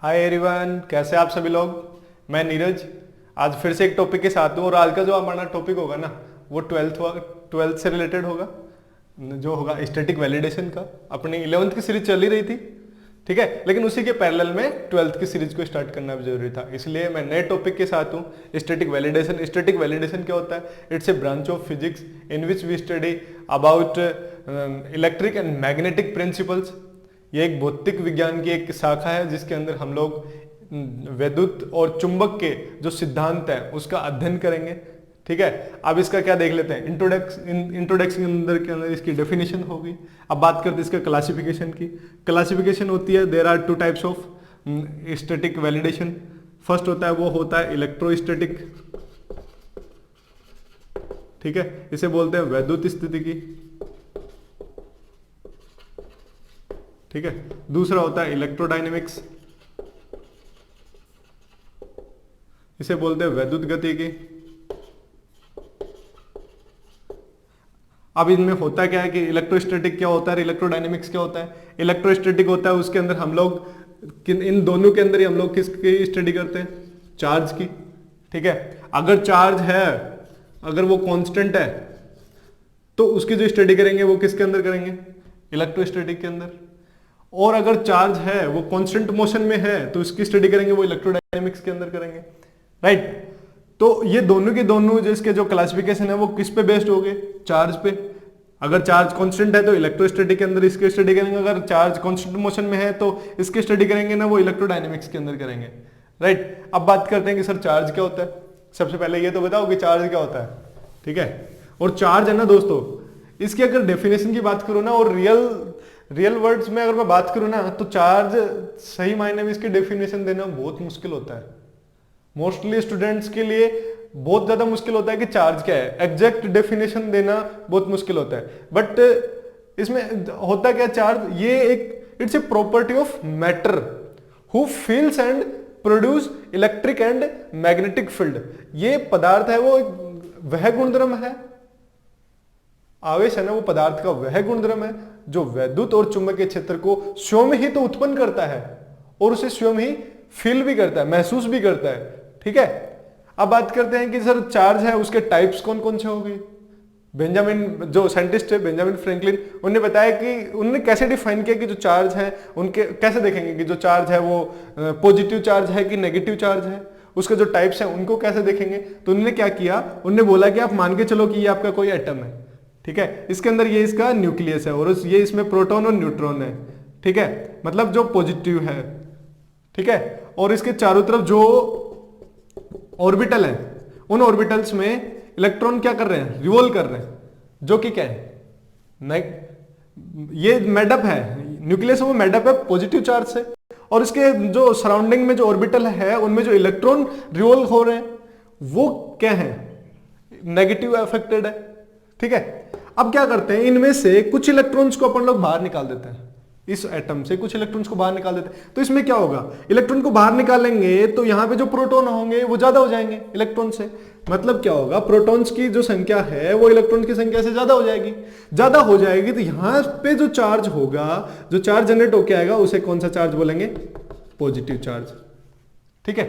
Hi everyone, कैसे आप सभी लोग। मैं नीरज आज फिर से एक टॉपिक के साथ हूँ और आज का जो हमारा टॉपिक होगा ना वो ट्वेल्थ से रिलेटेड होगा, जो होगा स्टैटिक वैलिडेशन का। अपनी 11th की सीरीज चल ही रही थी, ठीक है, लेकिन उसी के पैरेलल में 12th की सीरीज को स्टार्ट करना भी जरूरी था, इसलिए मैं नए टॉपिक के साथ हूँ। Static validation. स्टैटिक वैलिडेशन क्या होता है? It's a branch of physics in which we study about electric and magnetic principles. ये एक भौतिक विज्ञान की एक शाखा है जिसके अंदर हम लोग वैद्युत और चुंबक के जो सिद्धांत है उसका अध्ययन करेंगे, ठीक है। अब इसका क्या देख लेते हैं, इंट्रोडक्शन के अंदर इसकी डेफिनेशन होगी। अब बात करते हैं इसका क्लासिफिकेशन की। क्लासिफिकेशन होती है, there are two types of static validation. First होता है वो होता है इलेक्ट्रोस्टैटिक, ठीक है, इसे बोलते हैं वैद्युत स्थिति की, ठीक है। दूसरा होता है इलेक्ट्रोडायनेमिक्स, इसे बोलते हैं वैद्युत गति की। अब इनमें होता क्या है कि इलेक्ट्रोस्टैटिक क्या होता है, इलेक्ट्रोडायनेमिक्स क्या होता है। इलेक्ट्रोस्टैटिक होता है उसके अंदर हम लोग इन दोनों के अंदर ही हम लोग किसकी स्टडी करते हैं, चार्ज की, ठीक है। अगर चार्ज है, अगर वो कांस्टेंट है तो उसकी जो स्टडी करेंगे वो किसके अंदर करेंगे, इलेक्ट्रोस्टैटिक के अंदर। और अगर चार्ज है वो कांस्टेंट मोशन में है तो इसकी स्टडी करेंगे वो इलेक्ट्रोडायनेमिक्स के अंदर करेंगे, राइट। तो ये दोनों के दोनों जिसके जो क्लासिफिकेशन है वो किस पे बेस्ड हो गए, चार्ज पे। अगर चार्ज कांस्टेंट है तो इलेक्ट्रोस्टैटिक के अंदर इसकी स्टडी करेंगे, अगर चार्ज कांस्टेंट मोशन में है तो इसकी स्टडी करेंगे ना वो इलेक्ट्रोडायनेमिक्स के अंदर करेंगे, राइट। अब बात करते हैं कि सर चार्ज क्या होता है। सबसे पहले ये तो बताओ कि चार्ज क्या होता है, ठीक है। और चार्ज है ना दोस्तों, इसकी अगर डेफिनेशन की बात करूं ना और रियल वर्ड्स में अगर मैं बात करूं ना तो चार्ज सही मायने में इसकी डेफिनेशन देना बहुत मुश्किल होता है। मोस्टली स्टूडेंट्स के लिए बहुत ज्यादा मुश्किल होता है कि चार्ज क्या है, एग्जैक्ट डेफिनेशन देना बहुत मुश्किल होता है। बट इसमें होता क्या, चार्ज ये एक it's a property of matter who feels and produce electric and magnetic field. ये पदार्थ है वो वह गुणधर्म है, आवेश है ना वो पदार्थ का वह गुणधर्म है जो वैद्युत और चुंबकीय क्षेत्र को स्वयं ही तो उत्पन्न करता है और उसे स्वयं ही फील भी करता है, महसूस भी करता है, ठीक है। अब बात करते हैं कि सर चार्ज है उसके टाइप्स कौन कौन से होंगे। बेंजामिन जो साइंटिस्ट है बेंजामिन फ्रैंकलिन, उन्होंने बताया कि उन्होंने कैसे डिफाइन किया कि जो चार्ज है उनके कैसे देखेंगे कि जो चार्ज है वो पॉजिटिव चार्ज है कि नेगेटिव चार्ज है, उसके जो टाइप्स हैं उनको कैसे देखेंगे। तो उन्होंने क्या किया, उन्होंने बोला कि आप मान के चलो कि ये आपका कोई एटम है, ठीक है, इसके अंदर ये इसका न्यूक्लियस है और ये इसमें प्रोटॉन और न्यूट्रॉन है, ठीक है, मतलब जो पॉजिटिव है, ठीक है। और इसके चारों तरफ जो ऑर्बिटल है उन ऑर्बिटल्स में इलेक्ट्रॉन क्या कर रहे हैं, रिवॉल्व कर रहे हैं, जो कि क्या है, ये मेडअप है, न्यूक्लियस वो मेडअप है पॉजिटिव चार्ज से, और इसके जो सराउंडिंग में जो ऑर्बिटल है उनमें जो इलेक्ट्रॉन रिवॉल्व हो रहे हैं वो क्या है, नेगेटिव अफेक्टेड है, ठीक है। अब क्या करते हैं, इनमें से कुछ इलेक्ट्रॉन्स को अपन लोग बाहर निकाल देते हैं, इस एटम से कुछ इलेक्ट्रॉन्स को बाहर निकाल देते हैं। तो इसमें क्या होगा, इलेक्ट्रॉन को बाहर निकालेंगे तो यहां पे जो प्रोटॉन होंगे वो ज्यादा हो जाएंगे इलेक्ट्रॉन से। मतलब क्या होगा, प्रोटॉन्स की जो संख्या है वो इलेक्ट्रॉन की संख्या से ज्यादा हो जाएगी। ज्यादा हो जाएगी तो यहां पे जो चार्ज होगा, जो चार्ज जनरेट होकर आएगा उसे कौन सा चार्ज बोलेंगे, पॉजिटिव चार्ज, ठीक है।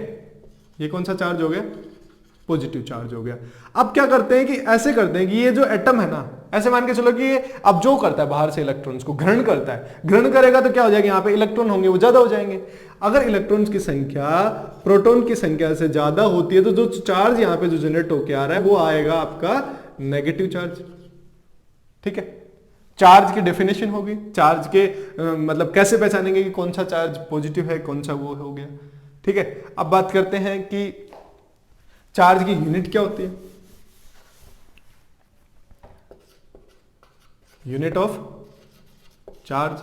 ये कौन सा चार्ज हो गया, पॉजिटिव चार्ज हो गया। अब क्या करते हैं कि ऐसे करते हैं कि ये जो एटम है ना, ऐसे मान के चलो कि ये अब जो करता है बाहर से इलेक्ट्रॉन्स को ग्रहण करता है, ग्रहण करेगा तो क्या हो जाएगा, यहाँ पे इलेक्ट्रॉन होंगे वो ज्यादा हो जाएंगे। अगर इलेक्ट्रॉन्स की संख्या प्रोटॉन की संख्या से ज्यादा होती है तो जो चार्ज यहाँ पे जो जनरेट होके आ रहा है वो आएगा आपका नेगेटिव चार्ज, ठीक है। चार्ज की डेफिनेशन होगी, चार्ज के मतलब कैसे पहचानेंगे कि कौन सा चार्ज पॉजिटिव है कौन सा वो हो गया, ठीक है। अब बात करते हैं कि चार्ज की यूनिट क्या होती है, यूनिट ऑफ चार्ज।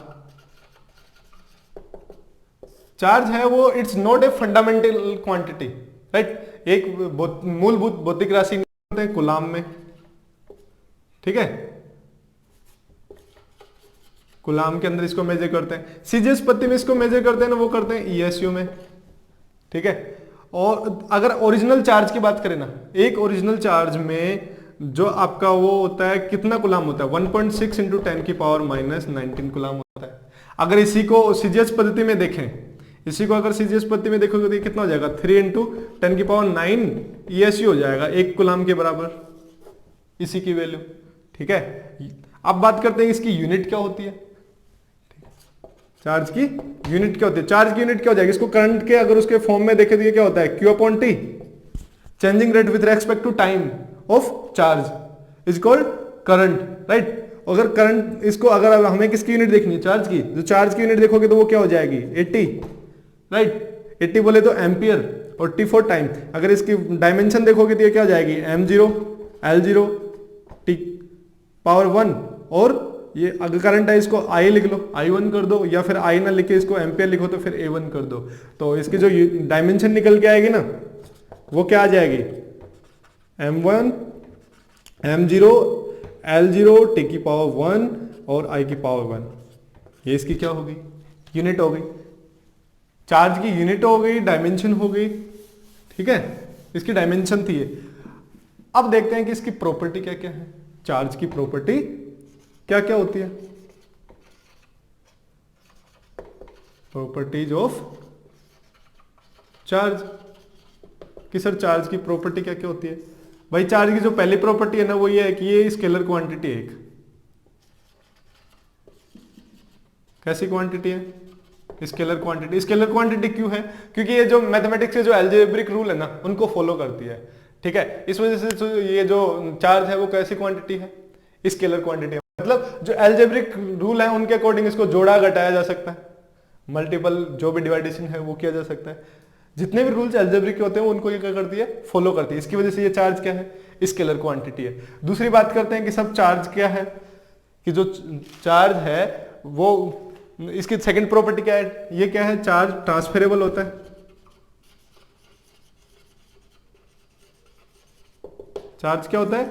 चार्ज है वो it's not a fundamental quantity, right. एक मूलभूत भौतिक राशि होते हैं कूलाम में, ठीक है, कूलाम के अंदर इसको मेजर करते हैं। सीजीएस पत्ती में इसको मेजर करते हैं ना, वो करते हैं ईएसयू में, ठीक है। और अगर ओरिजिनल चार्ज की बात करें ना, एक ओरिजिनल चार्ज में जो आपका वो होता है कितना कूलाम होता है, 1.6 इंटू 10 की पावर -19 कूलाम होता है। अगर इसी को सीजीएस पद्धति में देखें, इसी को अगर सीजीएस पद्धति में देखोगे तो ये कितना हो जाएगा 3 इंटू 10⁹ ESU हो जाएगा, 1 कूलम के बराबर इसी की वैल्यू। ठीक है, अब बात करते हैं इसकी यूनिट क्या होती है। चार्ज की यूनिट क्या होती है? चार्ज की यूनिट क्या हो जाएगी? इसको करंट के अगर उसके फॉर्म में देखे तो ये क्या होता है? Q/T, changing rate with respect to time of charge is called current, right. अगर करंट इसको अगर हमें किसकी यूनिट देखनी है? चार्ज की। जो चार्ज की यूनिट देखोगे तो वो क्या हो जाएगी? 80, राइट। 80 बोले तो एम्पियर और T फॉर टाइम। अगर इसकी डायमेंशन देखोगे तो ये क्या हो जाएगी? M0 L0 T⁻1 और ये अगर करंट है इसको I लिख लो, I1 कर दो, या फिर I ना लिखे इसको एम्पियर लिखो तो फिर A1 कर दो। तो इसकी जो डायमेंशन निकल के आएगी ना वो क्या आ जाएगी? M1 M0 L0 T⁻1 और I⁻1। ये इसकी क्या होगी? यूनिट हो गई। चार्ज की यूनिट हो गई, डायमेंशन हो गई। ठीक है, इसकी डायमेंशन थी ये। अब देखते हैं कि इसकी प्रॉपर्टी क्या क्या है। चार्ज की प्रॉपर्टी क्या क्या होती है? प्रॉपर्टीज ऑफ चार्ज कि सर चार्ज की प्रॉपर्टी क्या क्या होती है? भाई चार्ज की जो पहली प्रॉपर्टी है ना वो ये है कि ये स्केलर क्वांटिटी है। एक कैसी क्वांटिटी है? Scalar quantity. स्केलर क्वांटिटी क्यों है? क्योंकि ये जो मैथमेटिक्स के जो अलजेब्रिक रूल है ना उनको फॉलो करती है। ठीक है, इस वजह से ये जो चार्ज है वो कैसी क्वांटिटी है? Scalar quantity. मतलब जो अलजेब्रिक रूल है उनके अकॉर्डिंग इसको जोड़ा घटाया जा सकता है, मल्टीपल जो भी डिवाइडेशन है वो किया जा सकता है। जितने भी रूल्स अलजेब्रिक के होते हैं उनको ये क्या करती है? फॉलो करती है। इसकी वजह से ये चार्ज क्या है? स्केलर क्वांटिटी है। दूसरी बात करते हैं कि सब चार्ज क्या है, कि जो चार्ज है वो इसकी सेकंड प्रॉपर्टी क्या है? ये क्या है? चार्ज ट्रांसफरेबल होता है। चार्ज क्या होता है?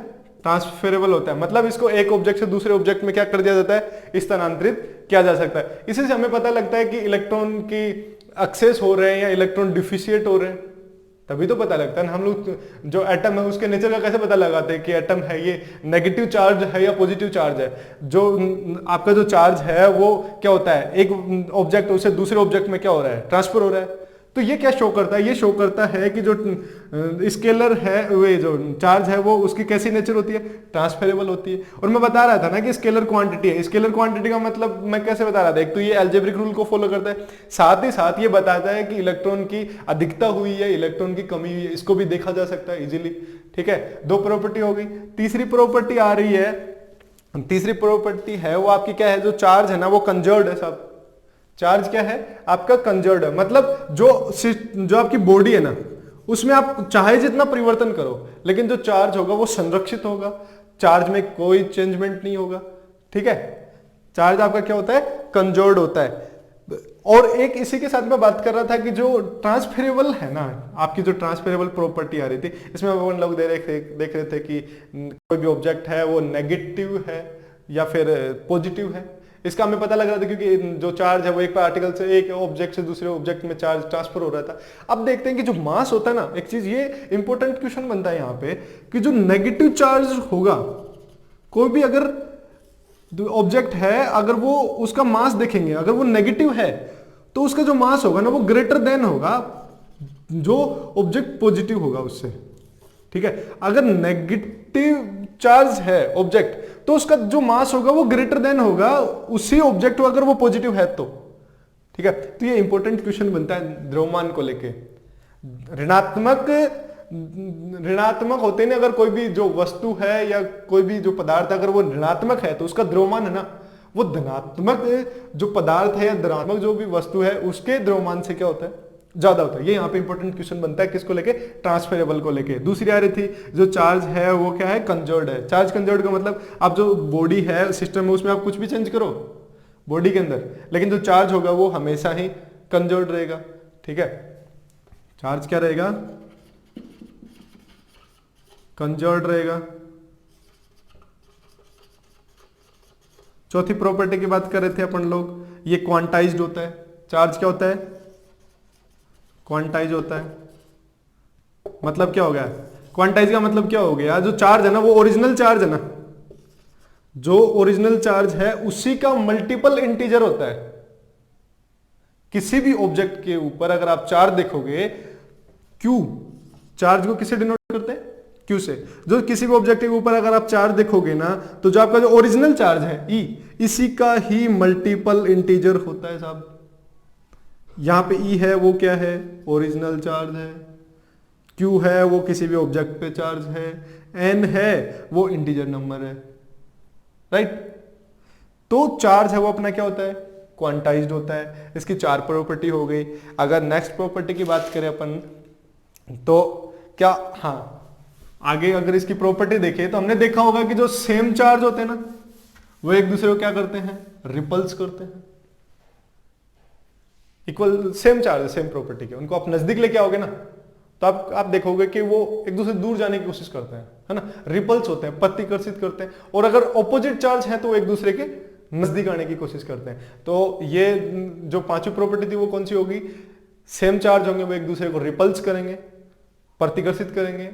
ट्रांसफरेबल होता है। मतलब इसको एक ऑब्जेक्ट से दूसरे ऑब्जेक्ट में क्या कर दिया जाता है? स्थानांतरित किया जा सकता है। इसी से हमें पता लगता है कि इलेक्ट्रॉन की एक्सेस हो रहे हैं या इलेक्ट्रॉन डिफिशिएट हो रहे हैं, तभी तो पता लगता है ना। हम लोग जो एटम है उसके नेचर का कैसे पता लगाते हैं कि एटम है ये नेगेटिव चार्ज है या पॉजिटिव चार्ज है? जो आपका जो चार्ज है वो क्या होता है? एक ऑब्जेक्ट से दूसरे ऑब्जेक्ट में क्या हो रहा है? ट्रांसफर हो रहा है। तो ये क्या शो करता है? ये शो करता है कि जो स्केलर है वे जो चार्ज है वो उसकी कैसी नेचर होती है? ट्रांसफरेबल होती है। और मैं बता रहा था ना कि स्केलर क्वांटिटी है। स्केलर क्वांटिटी का मतलब मैं कैसे बता रहा था? एक तो ये अलजेब्रिक रूल को फॉलो करता है, साथ ही साथ ये बताता है कि इलेक्ट्रॉन की अधिकता हुई है, इलेक्ट्रॉन की कमी हुई है, इसको भी देखा जा सकता है इजीली। ठीक है, दो प्रॉपर्टी हो गई। तीसरी प्रॉपर्टी आ रही है, तीसरी प्रॉपर्टी है वो आपकी क्या है? जो चार्ज है ना वो कंजर्व्ड है साहब। चार्ज क्या है? आपका कंजर्व्ड है। मतलब जो आपकी बॉडी है ना उसमें आप चाहे जितना परिवर्तन करो लेकिन जो चार्ज होगा वो संरक्षित होगा, चार्ज में कोई चेंजमेंट नहीं होगा। ठीक है, चार्ज आपका क्या होता है? कंजर्व्ड होता है। और एक इसी के साथ मैं बात कर रहा था कि जो ट्रांसफरेबल है ना, आपकी जो ट्रांसफरेबल प्रॉपर्टी आ रही थी, इसमें अपन लोग देख रहे थे कि कोई भी ऑब्जेक्ट है वो नेगेटिव है या फिर पॉजिटिव है। इसका हमें पता लग रहा था क्योंकि जो चार्ज है वो एक पार्टिकल से एक ऑब्जेक्ट से दूसरे ऑब्जेक्ट में चार्ज ट्रांसफर हो रहा था। अब देखते हैं कि जो मास होता है ना, एक चीज ये इंपॉर्टेंट क्वेश्चन बनता है यहाँ पे कि जो नेगेटिव चार्ज होगा, कोई भी अगर ऑब्जेक्ट है अगर वो उसका मास देखेंगे अगर वो नेगेटिव है तो उसका जो मास होगा ना वो ग्रेटर देन होगा जो ऑब्जेक्ट पॉजिटिव होगा उससे। ठीक है, अगर नेगेटिव चार्ज है ऑब्जेक्ट तो उसका जो मास होगा वो ग्रेटर देन होगा उसी ऑब्जेक्ट को अगर वो पॉजिटिव है तो। ठीक है, तो ये इंपॉर्टेंट क्वेश्चन बनता है द्रव्यमान को लेके। ऋणात्मक होते हैं अगर कोई भी जो वस्तु है या कोई भी जो पदार्थ अगर वो ऋणात्मक है तो उसका द्रव्यमान है ना वो धनात्मक जो पदार्थ है या धनात्मक जो भी वस्तु है उसके द्रव्यमान से क्या होता है? ज्यादा होता है। ये यहाँ पे इंपॉर्टेंट क्वेश्चन बनता है किसको लेके? ट्रांसफरेबल को लेके। दूसरी आ रही थी जो चार्ज है वो क्या है? कंजर्व्ड है। चार्ज कंजर्व्ड का मतलब आप जो बॉडी है सिस्टम में उसमें आप कुछ भी चेंज करो बॉडी के अंदर, लेकिन जो चार्ज होगा वो हमेशा ही कंजर्व्ड रहेगा। ठीक है, चार्ज क्या रहेगा? कंजर्व्ड रहेगा। चौथी प्रॉपर्टी की बात कर रहे थे अपन लोग, ये क्वांटाइज्ड होता है। चार्ज क्या होता है? क्वांटाइज होता है। मतलब क्या हो गया? क्वांटाइज का मतलब क्या हो गया? जो चार्ज है ना वो ओरिजिनल चार्ज है ना, जो ओरिजिनल चार्ज है उसी का मल्टीपल इंटीजर होता है। किसी भी ऑब्जेक्ट के ऊपर अगर आप चार्ज देखोगे, क्यू, चार्ज को किससे डिनोट करते हैं? क्यू से। जो किसी भी ऑब्जेक्ट के ऊपर अगर आप चार्ज देखोगे ना, तो जो आपका जो ओरिजिनल चार्ज है ई, इसी का ही मल्टीपल इंटीजर होता है साहब। यहां पे ई है वो क्या है? ओरिजिनल चार्ज है। क्यू है वो किसी भी ऑब्जेक्ट पे चार्ज है। एन है वो इंटीजर नंबर है, राइट। तो चार्ज है वो अपना क्या होता है? क्वांटाइज्ड होता है। इसकी 4 प्रॉपर्टी हो गई। अगर नेक्स्ट प्रॉपर्टी की बात करें अपन, तो क्या, हाँ, आगे अगर इसकी प्रॉपर्टी देखें तो हमने देखा होगा कि जो सेम चार्ज होते हैं ना, वो एक दूसरे को क्या करते हैं? रिपल्स करते हैं। इक्वल सेम चार्ज है, सेम प्रॉपर्टी के, उनको आप नजदीक लेके आओगे ना, तो आप देखोगे कि वो एक दूसरे से दूर जाने की कोशिश करते हैं, है ना, रिपल्स होते हैं, प्रतिकर्षित करते हैं। और अगर ऑपोजिट चार्ज है तो वो एक दूसरे के नजदीक आने की कोशिश करते हैं। तो ये जो 5वीं प्रॉपर्टी थी वो कौन सी होगी? सेम चार्ज होंगे वो एक दूसरे को रिपल्स करेंगे, प्रतिकर्षित करेंगे।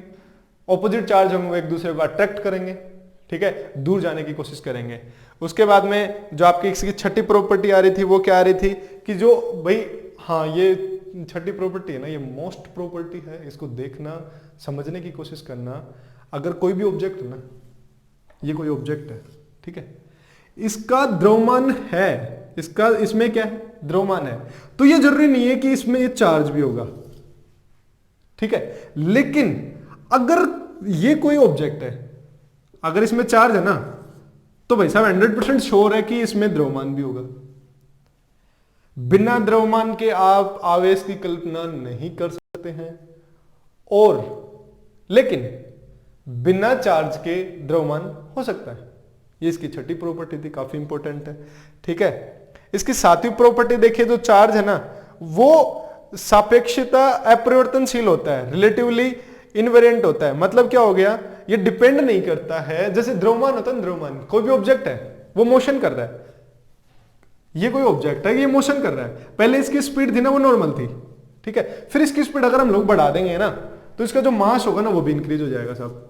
ऑपोजिट चार्ज होंगे वो एक दूसरे को अट्रैक्ट करेंगे, ठीक है, दूर जाने की कोशिश करेंगे। उसके बाद में जो आपकी इसकी 6ठी प्रॉपर्टी आ रही थी वो क्या आ रही थी कि जो भाई, हाँ, ये 6ठी प्रॉपर्टी है ना, ये मोस्ट प्रॉपर्टी है, इसको देखना, समझने की कोशिश करना। अगर कोई भी ऑब्जेक्ट है ना, ये कोई ऑब्जेक्ट है, ठीक है, इसका द्रव्यमान है, इसका, इसमें क्या है? द्रव्यमान है, तो ये जरूरी नहीं है कि इसमें ये चार्ज भी होगा, ठीक है। लेकिन अगर ये कोई ऑब्जेक्ट है, अगर इसमें चार्ज है ना, तो भाई साहब 100% श्योर है कि इसमें द्रव्यमान भी होगा। बिना द्रव्यमान के आप आवेश की कल्पना नहीं कर सकते हैं, और लेकिन बिना चार्ज के द्रव्यमान हो सकता है। ये इसकी 6ठी प्रॉपर्टी थी, काफी इंपॉर्टेंट है, ठीक है। इसकी 7वीं प्रॉपर्टी देखिए, जो चार्ज है ना, वो सापेक्षता अपरिवर्तनशील होता है, रिलेटिवली इनवेरिएंट होता है। मतलब क्या हो गया? ये डिपेंड नहीं करता है, जैसे द्रव्यमान होता है, द्रव्यमान, कोई भी ऑब्जेक्ट है वो मोशन कर रहा है, ये कोई ऑब्जेक्ट है, ये मोशन कर रहा है। पहले इसकी स्पीड थी ना, वो नॉर्मल थी, ठीक है। फिर इसकी स्पीड अगर हम लोग बढ़ा देंगे ना, तो इसका जो मास होगा ना, वो भी इंक्रीज हो जाएगा साहब।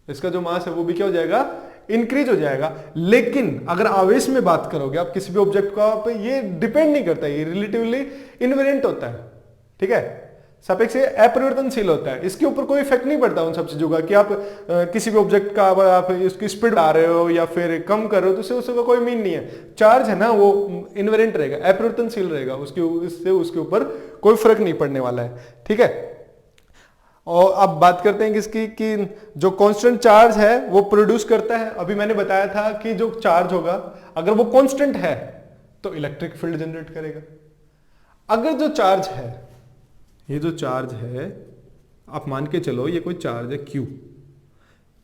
इसका जो मास है वो भी क्या हो जाएगा? इंक्रीज हो जाएगा। लेकिन अगर आवेश में बात करोगे आप किसी भी ऑब्जेक्ट का, आप, ये डिपेंड नहीं करता, ये रिलेटिवली इनवेरिएंट होता है, ठीक है, सापेक्ष अपरिवर्तनशील होता है। इसके ऊपर कोई इफेक्ट नहीं पड़ता उन सब चीजों का कि आप किसी भी ऑब्जेक्ट का आप इसकी स्पीड बढ़ा रहे हो या फिर कम कर रहे हो, तो उसका कोई मीन नहीं है। चार्ज है ना, वो इनवेरिएंट रहेगा, अपरिवर्तनशील रहेगा, उसके ऊपर कोई फर्क नहीं पड़ने वाला है, ठीक है। और अब बात करते हैं किसकी, कि जो कांस्टेंट चार्ज है वो प्रोड्यूस करता है। अभी मैंने बताया था कि जो चार्ज होगा अगर वो कांस्टेंट है तो इलेक्ट्रिक फील्ड जनरेट करेगा। अगर जो चार्ज है, ये जो चार्ज है, आप मान के चलो ये कोई चार्ज है Q,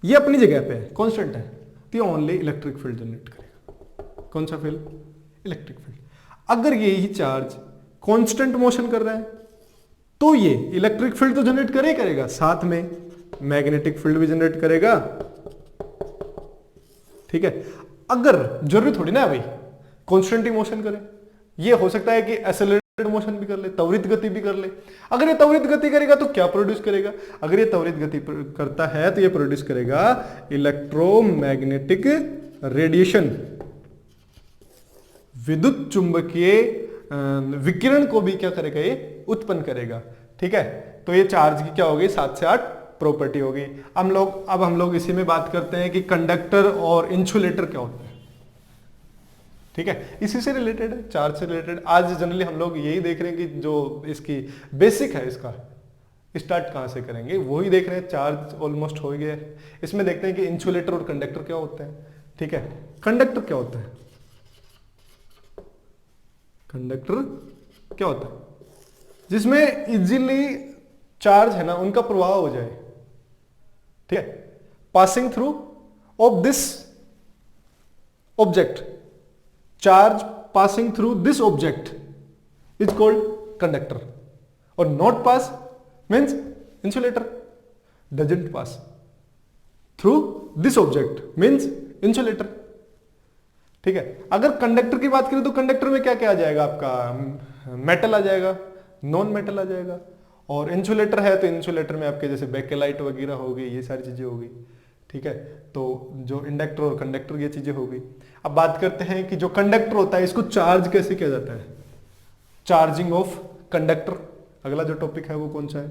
ये अपनी जगह पे है, कांस्टेंट है, तो ये ओनली इलेक्ट्रिक फील्ड जनरेट करेगा। कौन सा फील्ड? Electric field. अगर ये ही चार्ज कांस्टेंट मोशन कर रहा है तो ये इलेक्ट्रिक फील्ड तो जनरेट करेगा, साथ में मैग्नेटिक फील्ड भी जनरेट करेगा, ठीक है। अगर जरूरी थोड़ी ना भाई कांस्टेंट ही मोशन करे, ये हो सकता है कि एक्सेलरेटेड मोशन भी कर ले, त्वरित गति भी कर ले। अगर ये त्वरित गति करेगा तो क्या प्रोड्यूस करेगा? अगर ये त्वरित गति करता है तो ये प्रोड्यूस करेगा इलेक्ट्रोमैग्नेटिक रेडिएशन, विद्युत चुंबकीय विकिरण को भी क्या करेगा? ये उत्पन्न करेगा, ठीक है। तो ये चार्ज की क्या होगी? 7 से 8 प्रॉपर्टी होगी। अब हम लोग इसी में बात करते हैं कि कंडक्टर और इंसुलेटर क्या होता है, ठीक है। इसी से रिलेटेड है, चार्ज से रिलेटेड। आज जनरली हम लोग यही देख रहे हैं कि जो इसकी बेसिक है, इसका स्टार्ट कहां से करेंगे वही देख रहे हैं। चार्ज ऑलमोस्ट हो गया है। इसमें देखते हैं कि इंसुलेटर और कंडक्टर क्या होता है, ठीक है। कंडक्टर क्या होता है? कंडक्टर क्या होता है? जिसमें इजीली चार्ज है ना, उनका प्रवाह हो जाए, ठीक है, passing through of this object. Charge passing through this object is called conductor, और not pass means insulator doesn't pass through this object means insulator, ठीक है। अगर कंडक्टर की बात करें तो कंडक्टर में क्या क्या आ जाएगा? आपका मेटल आ जाएगा, नॉन मेटल आ जाएगा। और इंसुलेटर है तो इंसुलेटर में आपके जैसे बेकेलाइट वगैरह हो गई, ये सारी चीजें हो गई, ठीक है। तो जो इंडक्टर और कंडक्टर ये चीजें हो गई। अब बात करते हैं कि जो कंडक्टर होता है इसको चार्ज कैसे किया जाता है। Charging of conductor. अगला जो टॉपिक है वो कौन सा है?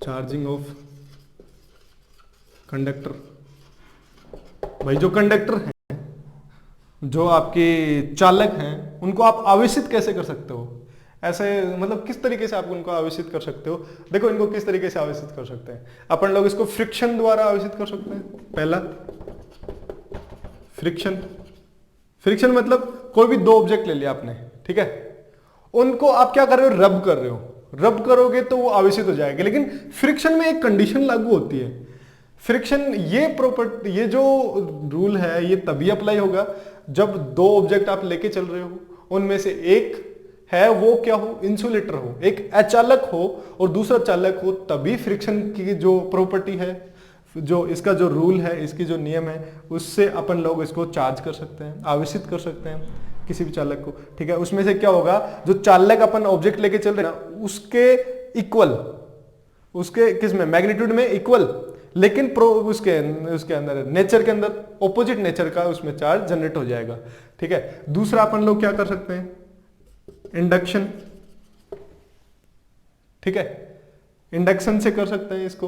Charging of conductor. भाई जो कंडक्टर हैं, जो आपके चालक हैं, उनको आप आवेशित कैसे कर सकते हो? ऐसे मतलब किस तरीके से आप उनको आवेशित कर सकते हो? देखो इनको किस तरीके से आवेशित कर सकते हैं अपन लोग, इसको फ्रिक्शन द्वारा आवेशित कर सकते हैं। पहला फ्रिक्शन। फ्रिक्शन मतलब कोई भी दो ऑब्जेक्ट ले लिया आपने, ठीक है, उनको आप क्या कर रहे हो? रब कर रहे हो। रब करोगे तो वो आवेशित हो जाएगा, लेकिन फ्रिक्शन में एक कंडीशन लागू होती है। फ्रिक्शन ये प्रॉपर्टी, ये जो रूल है, ये तभी अप्लाई होगा जब दो ऑब्जेक्ट आप लेके चल रहे हो, उनमें से एक है वो क्या हो? इंसुलेटर हो, एक अचालक हो और दूसरा चालक हो, तभी फ्रिक्शन की जो प्रॉपर्टी है, जो इसका जो रूल है, इसकी जो नियम है, उससे अपन लोग इसको चार्ज कर सकते हैं, आवेशित कर सकते हैं किसी भी चालक को, ठीक है। उसमें से क्या होगा? जो चालक अपन ऑब्जेक्ट लेके चल रहे हैं ना, उसके इक्वल, उसके किसमें? मैग्नीट्यूड में इक्वल, लेकिन उसके अंदर, नेचर के अंदर ऑपोजिट नेचर का उसमें चार्ज जनरेट हो जाएगा, ठीक है। दूसरा अपन लोग क्या कर सकते हैं? इंडक्शन, ठीक है, इंडक्शन से कर सकते हैं इसको।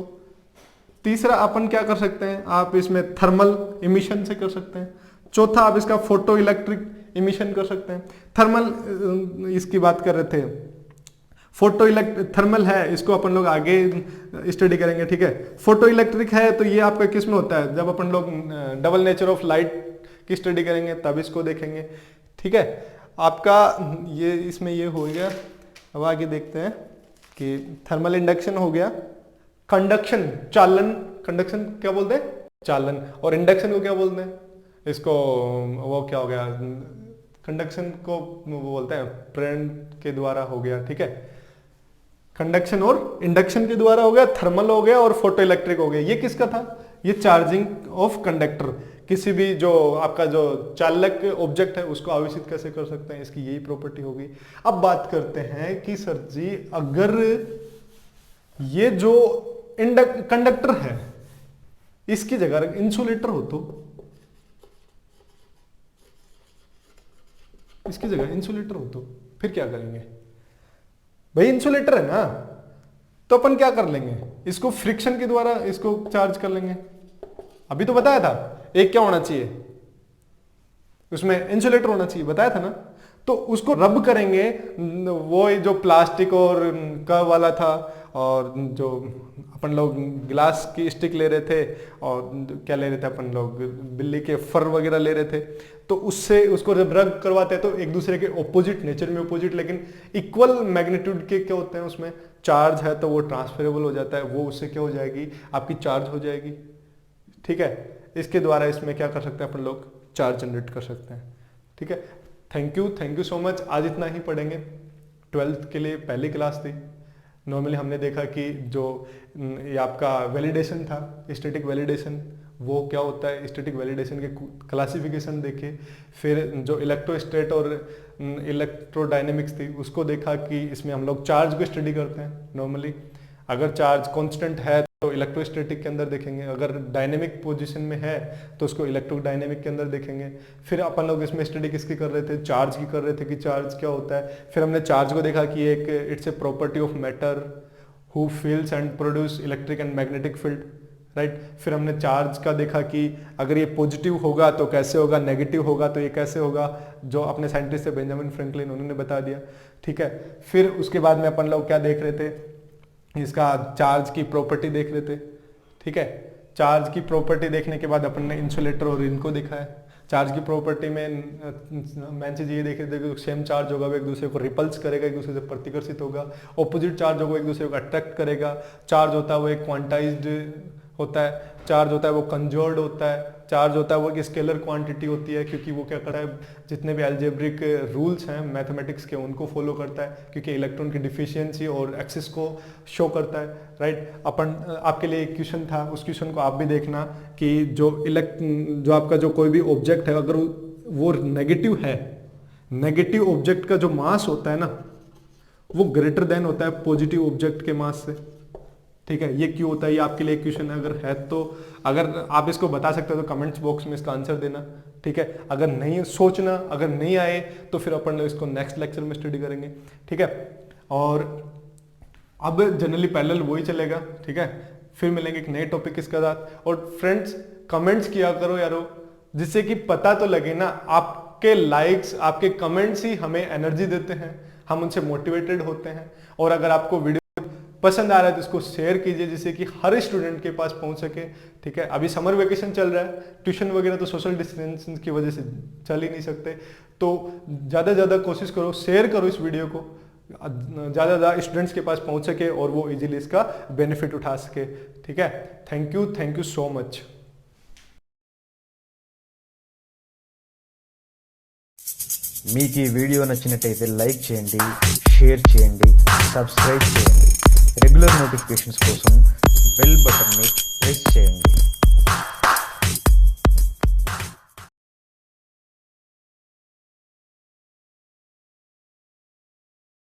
तीसरा अपन क्या कर सकते हैं? आप इसमें थर्मल इमिशन से कर सकते हैं। चौथा आप इसका फोटो इलेक्ट्रिक इमिशन कर सकते हैं। थर्मल इसकी बात कर रहे थे, फोटो थर्मल है, इसको अपन लोग आगे स्टडी करेंगे, ठीक है। फोटो इलेक्ट्रिक है तो ये आपका किस में होता है? जब अपन लोग डबल नेचर ऑफ लाइट की स्टडी करेंगे तब इसको देखेंगे, ठीक है। आपका ये इसमें ये हो गया। अब आगे देखते हैं कि थर्मल इंडक्शन हो गया, कंडक्शन चालन, कंडक्शन क्या बोलते हैं? चालन। और इंडक्शन को क्या बोलते हैं? इसको वो क्या हो गया? कंडक्शन को वो बोलते हैं प्रेरण के द्वारा हो गया, ठीक है। कंडक्शन और इंडक्शन के द्वारा हो गया, थर्मल हो गया और फोटो इलेक्ट्रिक हो गया। ये किसका था? ये चार्जिंग ऑफ कंडक्टर। किसी भी जो आपका जो चालक ऑब्जेक्ट है उसको आवेशित कैसे कर सकते हैं, इसकी यही प्रॉपर्टी होगी। अब बात करते हैं कि सर जी अगर ये जो कंडक्टर है इसकी जगह इंसुलेटर हो तो, इसकी जगह इंसुलेटर हो तो फिर क्या करेंगे? भाई इंसुलेटर है ना, तो अपन क्या कर लेंगे? इसको फ्रिक्शन के द्वारा इसको चार्ज कर लेंगे। अभी तो बताया था एक क्या होना चाहिए, उसमें इंसुलेटर होना चाहिए, बताया था ना। तो उसको रब करेंगे, वो जो प्लास्टिक और कर्व वाला था, और जो अपन लोग ग्लास की स्टिक ले रहे थे, और क्या ले रहे थे अपन लोग? बिल्ली के फर वगैरह ले रहे थे। तो उससे उसको जब रब करवाते हैं तो एक दूसरे के ऑपोजिट, नेचर में ऑपोजिट लेकिन इक्वल मैग्नीट्यूड के क्या होते हैं, उसमें चार्ज है तो वो ट्रांसफरेबल हो जाता है, वो उससे क्या हो जाएगी? आपकी चार्ज हो जाएगी, ठीक है। इसके द्वारा इसमें क्या कर सकते हैं अपन लोग? चार्ज जनरेट कर सकते हैं, ठीक है। Thank you so much. आज इतना ही पढ़ेंगे। 12th के लिए पहली क्लास थी। नॉर्मली हमने देखा कि जो ये आपका वैलिडेशन था, स्टैटिक वैलिडेशन, वो क्या होता है, स्टैटिक वैलिडेशन के क्लासिफिकेशन देखे। फिर जो इलेक्ट्रोस्टैट और इलेक्ट्रोडायनेमिक्स थी उसको देखा कि इसमें हम लोग चार्ज को स्टडी करते हैं नॉर्मली। अगर चार्ज कांस्टेंट है तो इलेक्ट्रोस्टैटिक के अंदर देखेंगे, अगर डायनेमिक पोजीशन में है तो उसको इलेक्ट्रोडायनेमिक के अंदर देखेंगे। फिर अपन लोग इसमें स्टडी किसकी कर रहे थे? चार्ज की कर रहे थे कि चार्ज क्या होता है। फिर हमने चार्ज को देखा कि एक it's a property of matter who feels and produce electric and magnetic field, right. फिर हमने चार्ज का देखा कि अगर ये पॉजिटिव होगा तो कैसे होगा, नेगेटिव होगा तो ये कैसे होगा, जो अपने साइंटिस्ट थे बेंजामिन फ्रैंकलिन, उन्होंने बता दिया, ठीक है। फिर उसके बाद में अपन लोग क्या देख रहे थे? इसका चार्ज की प्रॉपर्टी देख रहे थे, ठीक है। चार्ज की प्रॉपर्टी देखने के बाद अपन ने इंसुलेटर और इनको देखा है। चार्ज की प्रॉपर्टी में मेन चीज ये देख रहे थे कि सेम चार्ज होगा वो एक दूसरे को रिपल्स करेगा, एक दूसरे से प्रतिकर्षित होगा। ऑपोजिट चार्ज होगा एक दूसरे को अट्रैक्ट करेगा। चार्ज होता है वो एक क्वांटाइज्ड होता है, चार्ज होता है वो कंजर्व्ड होता है, चार्ज होता है वो एक स्केलर क्वांटिटी होती है, क्योंकि वो क्या करता है, जितने भी अलजेब्रिक रूल्स हैं मैथमेटिक्स के उनको फॉलो करता है, क्योंकि इलेक्ट्रॉन की डिफिशियंसी और एक्सिस को शो करता है, राइट। अपन आपके लिए एक क्वेश्चन था, उस क्वेश्चन को आप भी देखना कि जो आपका जो कोई भी ऑब्जेक्ट है अगर वो नेगेटिव है, नेगेटिव ऑब्जेक्ट का जो मास होता है ना वो ग्रेटर देन होता है पॉजिटिव ऑब्जेक्ट के मास से, ठीक है, ये क्यों होता है, ये आपके लिए क्वेश्चन है, अगर है तो अगर आप इसको बता सकते हो तो कमेंट्स बॉक्स में इसका आंसर देना। ठीक है, अगर नहीं सोचना, अगर नहीं आए तो फिर अपन इसको नेक्स्ट लेक्चर में स्टडी करेंगे। ठीक है, और अब जनरली पैरेलल वही चलेगा। ठीक है, फिर मिलेंगे एक नए टॉपिक के साथ। और फ्रेंड्स कमेंट्स किया करो यारो, जिससे कि पता तो लगे ना, आपके लाइक्स आपके कमेंट्स ही हमें एनर्जी देते हैं, हम उनसे मोटिवेटेड होते हैं। और अगर आपको वीडियो पसंद आ रहा है तो इसको शेयर कीजिए, जिससे कि हर स्टूडेंट के पास पहुंच सके। ठीक है, अभी समर वेकेशन चल रहा है, ट्यूशन वगैरह तो सोशल डिस्टेंसिंग की वजह से चल ही नहीं सकते, तो ज़्यादा से ज़्यादा कोशिश करो, शेयर करो इस वीडियो को, ज़्यादा ज़्यादा स्टूडेंट्स के पास पहुंच सके और वो इजीली इसका बेनिफिट उठा सके। ठीक है, थैंक यू सो मच। మీకు ఈ వీడియో నచ్చినట్టయితే లైక్ చేయండి, షేర్ చేయండి, సబ్స్క్రైబ్ చేయండి. రెగ్యులర్ నోటిఫికేషన్స్ కోసం బెల్ బటన్ని